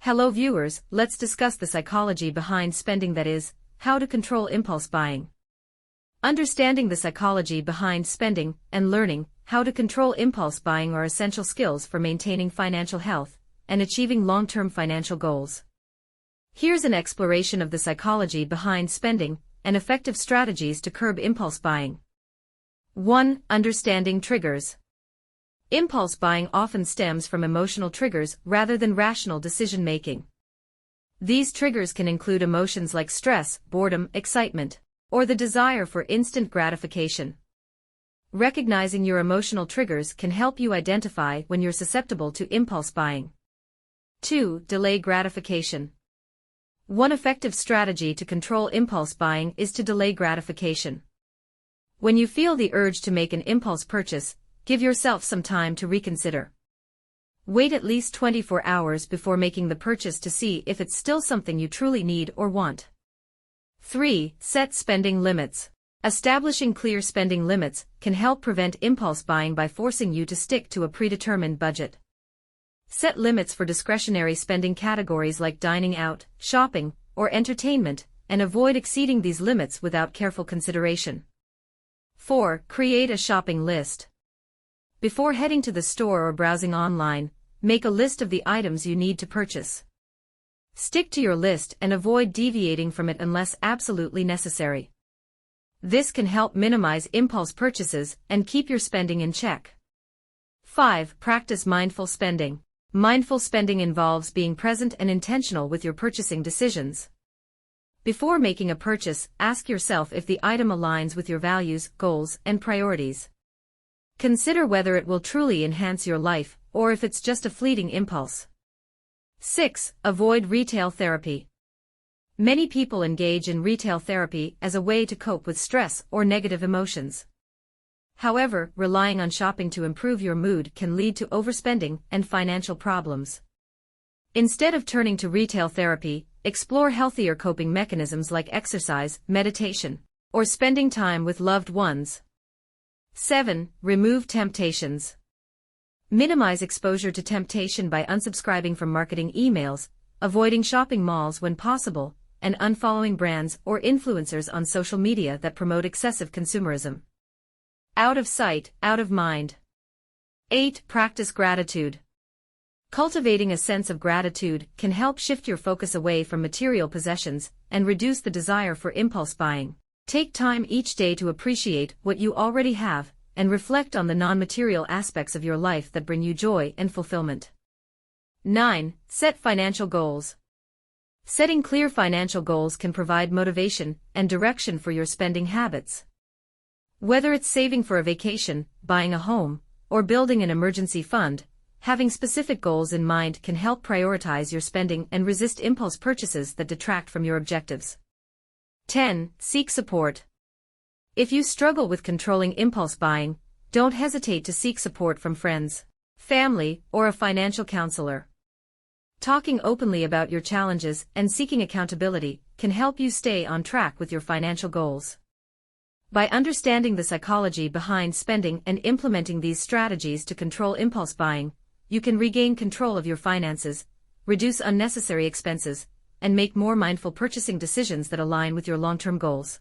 Hello viewers, let's discuss the psychology behind spending, that is, how to control impulse buying. Understanding the psychology behind spending and learning how to control impulse buying are essential skills for maintaining financial health and achieving long-term financial goals. Here's an exploration of the psychology behind spending and effective strategies to curb impulse buying. 1. Understanding triggers. Impulse buying often stems from emotional triggers rather than rational decision-making. These triggers can include emotions like stress, boredom, excitement, or the desire for instant gratification. Recognizing your emotional triggers can help you identify when you're susceptible to impulse buying. 2. Delay gratification. One effective strategy to control impulse buying is to delay gratification. When you feel the urge to make an impulse purchase, give yourself some time to reconsider. Wait at least 24 hours before making the purchase to see if it's still something you truly need or want. 3. Set spending limits. Establishing clear spending limits can help prevent impulse buying by forcing you to stick to a predetermined budget. Set limits for discretionary spending categories like dining out, shopping, or entertainment, and avoid exceeding these limits without careful consideration. 4. Create a shopping list. Before heading to the store or browsing online, make a list of the items you need to purchase. Stick to your list and avoid deviating from it unless absolutely necessary. This can help minimize impulse purchases and keep your spending in check. 5. Practice mindful spending. Mindful spending involves being present and intentional with your purchasing decisions. Before making a purchase, ask yourself if the item aligns with your values, goals, and priorities. Consider whether it will truly enhance your life, or if it's just a fleeting impulse. 6. Avoid retail therapy. Many people engage in retail therapy as a way to cope with stress or negative emotions. However, relying on shopping to improve your mood can lead to overspending and financial problems. Instead of turning to retail therapy, explore healthier coping mechanisms like exercise, meditation, or spending time with loved ones. 7. Remove temptations. Minimize exposure to temptation by unsubscribing from marketing emails, avoiding shopping malls when possible, and unfollowing brands or influencers on social media that promote excessive consumerism. Out of sight, out of mind. 8. Practice gratitude. Cultivating a sense of gratitude can help shift your focus away from material possessions and reduce the desire for impulse buying. Take time each day to appreciate what you already have and reflect on the non-material aspects of your life that bring you joy and fulfillment. 9. Set financial goals. Setting clear financial goals can provide motivation and direction for your spending habits. Whether it's saving for a vacation, buying a home, or building an emergency fund, having specific goals in mind can help prioritize your spending and resist impulse purchases that detract from your objectives. 10. Seek support. If you struggle with controlling impulse buying, don't hesitate to seek support from friends, family, or a financial counselor. Talking openly about your challenges and seeking accountability can help you stay on track with your financial goals. By understanding the psychology behind spending and implementing these strategies to control impulse buying, you can regain control of your finances, reduce unnecessary expenses, and make more mindful purchasing decisions that align with your long-term goals.